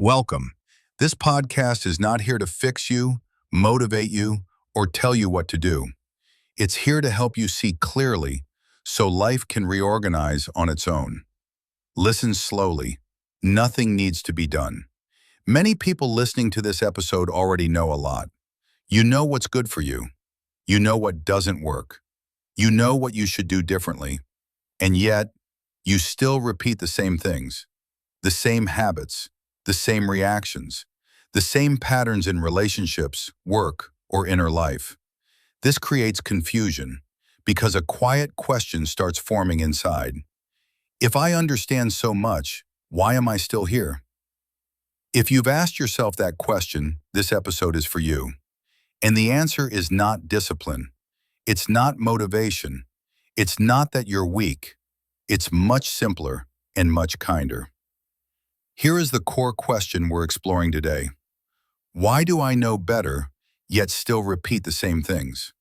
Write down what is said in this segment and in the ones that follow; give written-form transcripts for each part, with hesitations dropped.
Welcome. This podcast is not here to fix you, motivate you, or tell you what to do. It's here to help you see clearly so life can reorganize on its own. Listen slowly. Nothing needs to be done. Many people listening to this episode already know a lot. You know what's good for you. You know what doesn't work. You know what you should do differently. And yet, you still repeat the same things, the same habits, the same reactions, the same patterns in relationships, work, or inner life. This creates confusion because a quiet question starts forming inside. If I understand so much, why am I still here? If you've asked yourself that question, this episode is for you. And the answer is not discipline. It's not motivation. It's not that you're weak. It's much simpler and much kinder. Here is the core question we're exploring today. Why do I know better, yet still repeat the same things?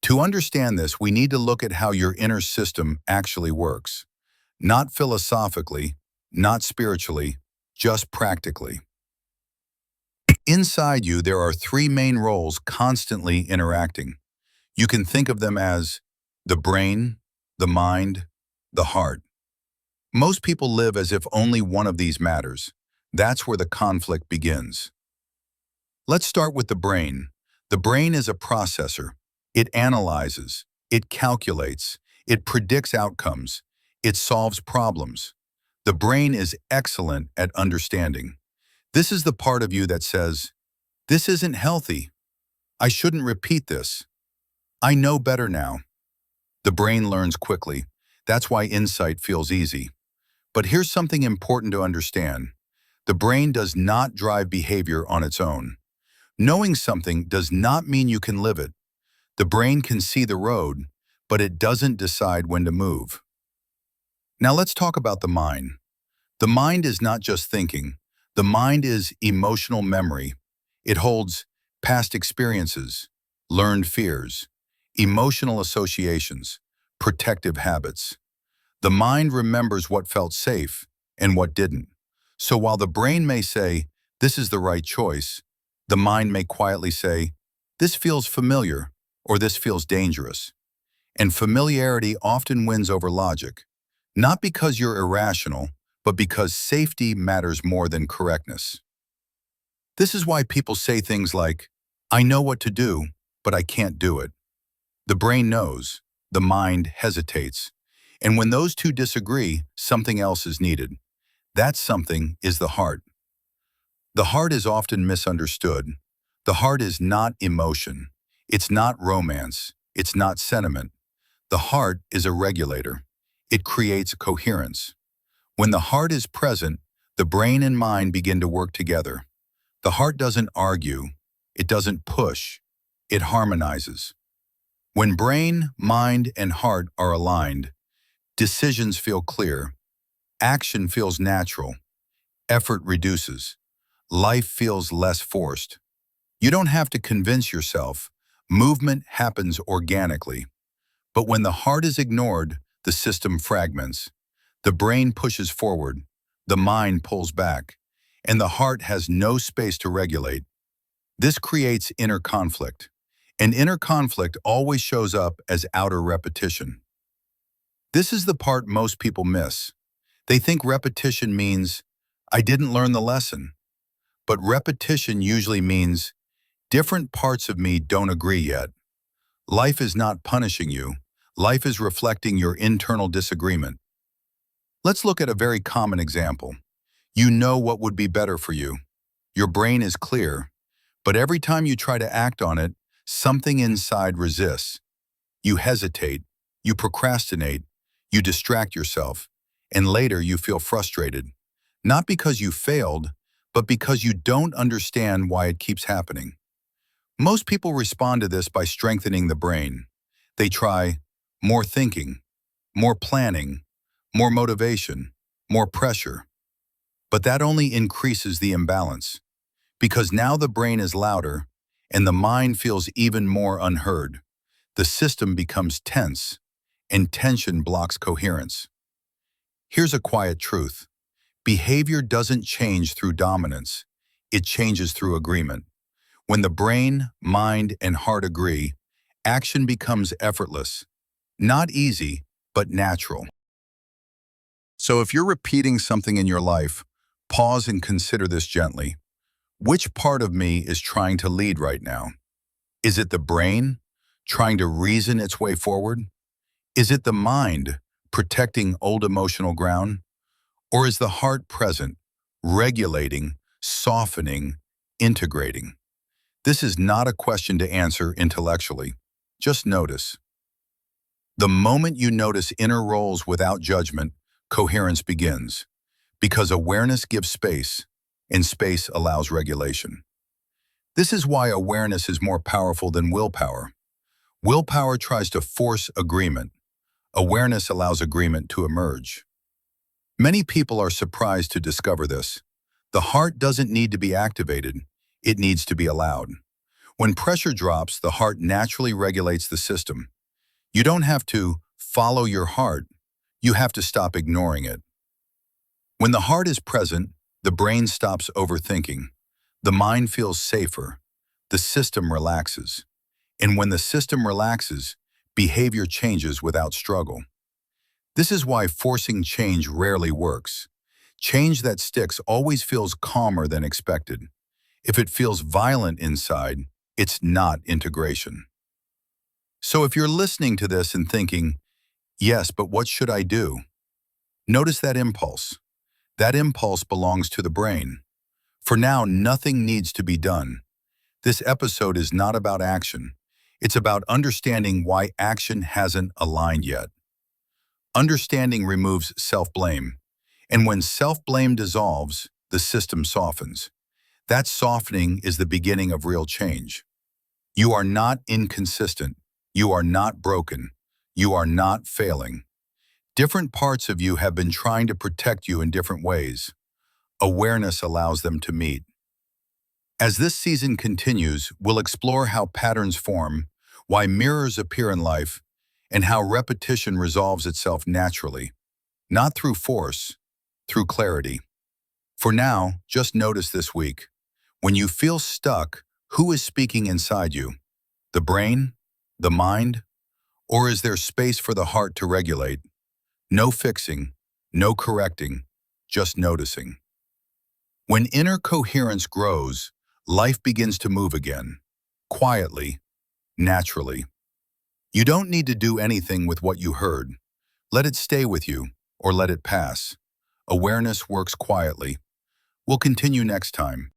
To understand this, we need to look at how your inner system actually works. Not philosophically, not spiritually, just practically. Inside you, there are three main roles constantly interacting. You can think of them as the brain, the mind, the heart. Most people live as if only one of these matters. That's where the conflict begins. Let's start with the brain. The brain is a processor. It analyzes, it calculates, it predicts outcomes, it solves problems. The brain is excellent at understanding. This is the part of you that says, "This isn't healthy. I shouldn't repeat this. I know better now." The brain learns quickly. That's why insight feels easy. But here's something important to understand. The brain does not drive behavior on its own. Knowing something does not mean you can live it. The brain can see the road, but it doesn't decide when to move. Now let's talk about the mind. The mind is not just thinking. The mind is emotional memory. It holds past experiences, learned fears, emotional associations, protective habits. The mind remembers what felt safe and what didn't. So while the brain may say, "This is the right choice," the mind may quietly say, "This feels familiar," or "This feels dangerous." And familiarity often wins over logic, not because you're irrational, but because safety matters more than correctness. This is why people say things like, "I know what to do, but I can't do it." The brain knows, the mind hesitates. And when those two disagree, something else is needed. That something is the heart. The heart is often misunderstood. The heart is not emotion. It's not romance. It's not sentiment. The heart is a regulator. It creates coherence. When the heart is present, the brain and mind begin to work together. The heart doesn't argue. It doesn't push. It harmonizes. When brain, mind, and heart are aligned, decisions feel clear. Action feels natural. Effort reduces. Life feels less forced. You don't have to convince yourself. Movement happens organically. But when the heart is ignored, the system fragments. The brain pushes forward. The mind pulls back. And the heart has no space to regulate. This creates inner conflict. And inner conflict always shows up as outer repetition. This is the part most people miss. They think repetition means, "I didn't learn the lesson." But repetition usually means, different parts of me don't agree yet. Life is not punishing you. Life is reflecting your internal disagreement. Let's look at a very common example. You know what would be better for you. Your brain is clear, but every time you try to act on it, something inside resists. You hesitate, you procrastinate, you distract yourself, and later you feel frustrated. Not because you failed, but because you don't understand why it keeps happening. Most people respond to this by strengthening the brain. They try more thinking, more planning, more motivation, more pressure. But that only increases the imbalance, because now the brain is louder and the mind feels even more unheard. The system becomes tense, and tension blocks coherence. Here's a quiet truth. Behavior doesn't change through dominance. It changes through agreement. When the brain, mind, and heart agree, action becomes effortless. Not easy, but natural. So if you're repeating something in your life, pause and consider this gently. Which part of me is trying to lead right now? Is it the brain, trying to reason its way forward? Is it the mind, protecting old emotional ground? Or is the heart present, regulating, softening, integrating? This is not a question to answer intellectually. Just notice. The moment you notice inner roles without judgment, coherence begins, because awareness gives space, and space allows regulation. This is why awareness is more powerful than willpower. Willpower tries to force agreement. Awareness allows agreement to emerge. Many people are surprised to discover this. The heart doesn't need to be activated, it needs to be allowed. When pressure drops, the heart naturally regulates the system. You don't have to follow your heart, you have to stop ignoring it. When the heart is present, the brain stops overthinking. The mind feels safer. The system relaxes. And when the system relaxes, behavior changes without struggle. This is why forcing change rarely works. Change that sticks always feels calmer than expected. If it feels violent inside, it's not integration. So if you're listening to this and thinking, yes, but what should I do? Notice that impulse. That impulse belongs to the brain. For now, nothing needs to be done. This episode is not about action. It's about understanding why action hasn't aligned yet. Understanding removes self-blame. And when self-blame dissolves, the system softens. That softening is the beginning of real change. You are not inconsistent. You are not broken. You are not failing. Different parts of you have been trying to protect you in different ways. Awareness allows them to meet. As this season continues, we'll explore how patterns form, why mirrors appear in life, and how repetition resolves itself naturally, not through force, through clarity. For now, just notice this week. When you feel stuck, who is speaking inside you? The brain? The mind? Or is there space for the heart to regulate? No fixing, no correcting, just noticing. When inner coherence grows, life begins to move again, quietly, naturally. You don't need to do anything with what you heard. Let it stay with you, or let it pass. Awareness works quietly. We'll continue next time.